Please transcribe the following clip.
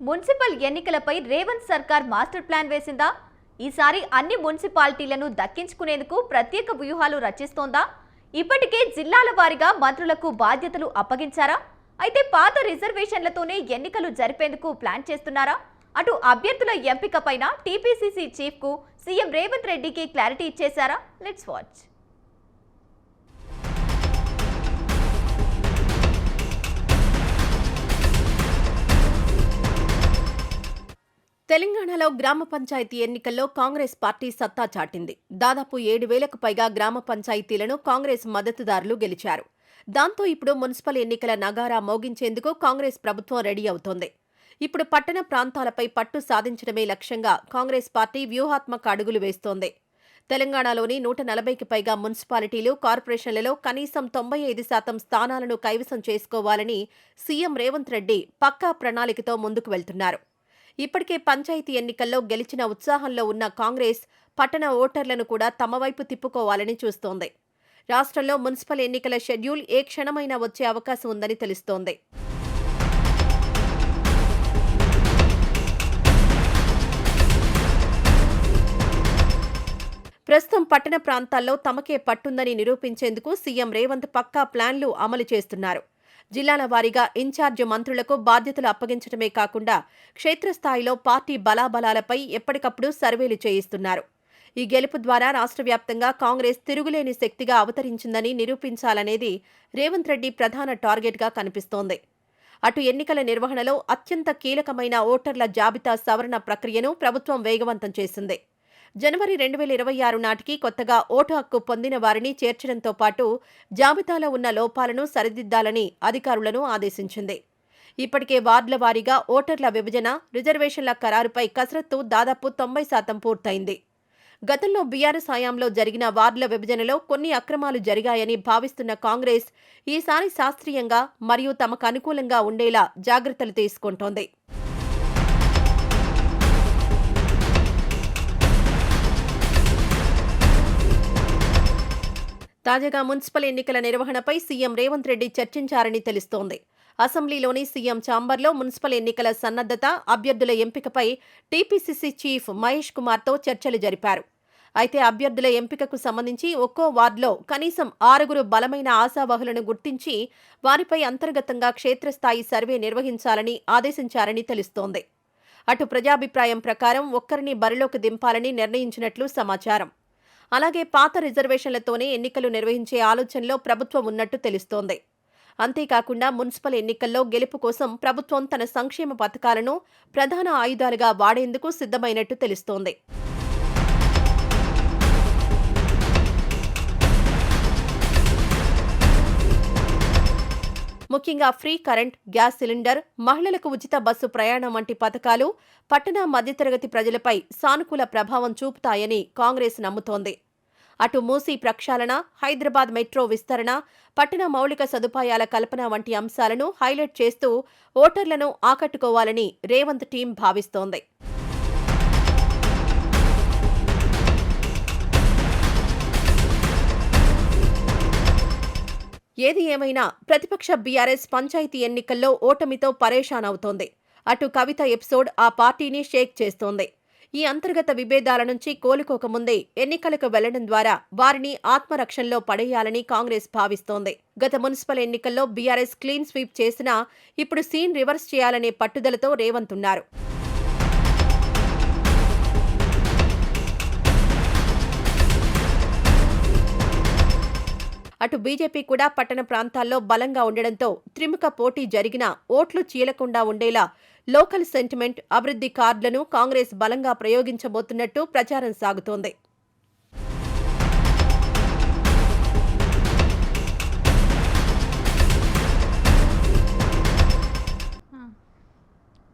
Municipal ఎన్నికలపై రేవంత్ సర్కార్ master plan వేసిందా? ఈసారి అన్ని మున్సిపాలిటీలను దక్కించుకునేందుకు ప్రత్యేక వ్యూహాలు రచిస్తోందా? ఇప్పటికే జిల్లాల వారీగా మంత్రులకు బాధ్యతలు అప్పగించారా? అయితే పాత రిజర్వేషన్లతోనే ఎన్నికలు జరిపేందుకు ప్లాన్ చేస్తున్నారా? అటు అభ్యర్థుల ఎంపికపైన టీపీసీసీ చీఫ్ కు సీఎం రేవంత్ రెడ్డికి క్లారిటీ ఇచ్చేశారా? Let's watch. తెలంగాణలో గ్రామ పంచాయతీ ఎన్నికల్లో కాంగ్రెస్ పార్టీ సత్తా చాటింది. దాదాపు 7,000కు పైగా గ్రామ పంచాయతీలను కాంగ్రెస్ మద్దతుదారులు గెలిచారు. దాంతో ఇప్పుడు మున్సిపల్ ఎన్నికల నగారా మోగించేందుకు కాంగ్రెస్ ప్రభుత్వం రెడీ అవుతోంది. ఇప్పుడు పట్టణ ప్రాంతాలపై పట్టు సాధించడమే లక్ష్యంగా కాంగ్రెస్ పార్టీ వ్యూహాత్మక అడుగులు వేస్తోంది. తెలంగాణలోని 140కి పైగా మున్సిపాలిటీలు, కార్పొరేషన్లలో కనీసం 95% స్థానాలను కైవసం చేసుకోవాలని సీఎం రేవంత్ రెడ్డి పక్కా ప్రణాళికతో ముందుకు వెళ్తున్నారు. ఇప్పటికే పంచాయతీ ఎన్నికల్లో గెలిచిన ఉత్సాహంలో ఉన్న కాంగ్రెస్ పట్టణ ఓటర్లను కూడా తమ వైపు తిప్పుకోవాలని చూస్తోంది. రాష్ట్రంలో మున్సిపల్ ఎన్నికల షెడ్యూల్ ఏ క్షణమైనా వచ్చే అవకాశం ఉందని తెలుస్తోంది. ప్రస్తుతం పట్టణ ప్రాంతాల్లో తమకే పట్టుందని నిరూపించేందుకు సీఎం రేవంత్ పక్కా ప్లాన్లు అమలు చేస్తున్నారు. జిల్లాల వారీగా ఇన్ఛార్జ్ మంత్రులకు బాధ్యతలు అప్పగించడమే కాకుండా క్షేత్రస్థాయిలో పార్టీ బలాబలాలపై ఎప్పటికప్పుడు సర్వేలు చేయిస్తున్నారు. ఈ గెలుపు ద్వారా రాష్ట్ర వ్యాప్తంగా కాంగ్రెస్ తిరుగులేని శక్తిగా అవతరించిందని నిరూపించాలనేది రేవంత్ రెడ్డి ప్రధాన టార్గెట్గా కనిపిస్తోంది. అటు ఎన్నికల నిర్వహణలో అత్యంత కీలకమైన ఓటర్ల జాబితా సవరణ ప్రక్రియను ప్రభుత్వం వేగవంతం చేసింది. జనవరి 2026 నాటికి కొత్తగా ఓటు హక్కు పొందిన వారిని చేర్చడంతో పాటు జాబితాలో ఉన్న లోపాలను సరిదిద్దాలని అధికారులను ఆదేశించింది. ఇప్పటికే వార్డుల వారీగా ఓటర్ల విభజన, రిజర్వేషన్ల ఖరారుపై కసరత్తు దాదాపు 90% పూర్తయింది. గతంలో బీఆర్ఎస్ హయాంలో జరిగిన వార్డుల విభజనలో కొన్ని అక్రమాలు జరిగాయని భావిస్తున్న కాంగ్రెస్ ఈసారి శాస్త్రీయంగా మరియు తమకు అనుకూలంగా ఉండేలా జాగ్రత్తలు తీసుకుంటోంది. తాజాగా మున్సిపల్ ఎన్నికల నిర్వహణపై సీఎం రేవంత్ రెడ్డి చర్చించారని తెలుస్తోంది. అసెంబ్లీలోని సీఎం ఛాంబర్లో మున్సిపల్ ఎన్నికల సన్నద్ధత, అభ్యర్థుల ఎంపికపై టీపీసీసీ చీఫ్ మహేష్ కుమార్తో చర్చలు జరిపారు. అయితే అభ్యర్థుల ఎంపికకు సంబంధించి ఒక్కో వార్డులో కనీసం 6 బలమైన ఆశావహులను గుర్తించి వారిపై అంతర్గతంగా క్షేత్రస్థాయి సర్వే నిర్వహించాలని ఆదేశించారని తెలుస్తోంది. అటు ప్రజాభిప్రాయం ప్రకారం ఒక్కరిని బరిలోకి దింపాలని నిర్ణయించినట్లు సమాచారం. అలాగే పాత రిజర్వేషన్లతోనే ఎన్నికలు నిర్వహించే ఆలోచనలో ప్రభుత్వం ఉన్నట్టు తెలుస్తోంది. అంతేకాకుండా మున్సిపల్ ఎన్నికల్లో గెలుపు కోసం ప్రభుత్వం తన సంక్షేమ పథకాలను ప్రధాన ఆయుధాలుగా వాడేందుకు సిద్ధమైనట్టు తెలుస్తోంది. ముఖ్యంగా ఫ్రీ కరెంట్, గ్యాస్ సిలిండర్, మహిళలకు ఉచిత బస్సు ప్రయాణం వంటి పథకాలు పట్టణ మధ్యతరగతి ప్రజలపై సానుకూల ప్రభావం చూపుతాయని కాంగ్రెస్ నమ్ముతోంది. అటు మూసీ ప్రక్షాళన, హైదరాబాద్ మెట్రో విస్తరణ, పట్టణ మౌలిక సదుపాయాల కల్పన వంటి అంశాలను హైలైట్ చేస్తూ ఓటర్లను ఆకట్టుకోవాలని రేవంత్ టీం భావిస్తోంది. ఏది ఏమైనా ప్రతిపక్ష బీఆర్ఎస్ పంచాయతీ ఎన్నికల్లో ఓటమితో పరేషాన్ అవుతోంది. అటు కవిత ఎపిసోడ్ ఆ పార్టీని షేక్ చేస్తోంది. ఈ అంతర్గత విభేదాల నుంచి కోలుకోకముందే ఎన్నికలకు వెళ్లడం ద్వారా వారిని ఆత్మరక్షణలో పడేయాలని కాంగ్రెస్ భావిస్తోంది. గత మున్సిపల్ ఎన్నికల్లో బీఆర్ఎస్ క్లీన్ స్వీప్ చేసినా ఇప్పుడు సీన్ రివర్స్ చేయాలనే పట్టుదలతో రేవంత్ ఉన్నారు. అటు బీజేపీ కూడా పట్టణ ప్రాంతాల్లో బలంగా ఉండడంతో త్రిముఖ పోటీ జరిగినా ఓట్లు చీలకుండా ఉండేలా లోకల్ సెంటిమెంట్, అభివృద్ధి కార్డులను కాంగ్రెస్ బలంగా ప్రయోగించబోతున్నట్టు ప్రచారం సాగుతోంది.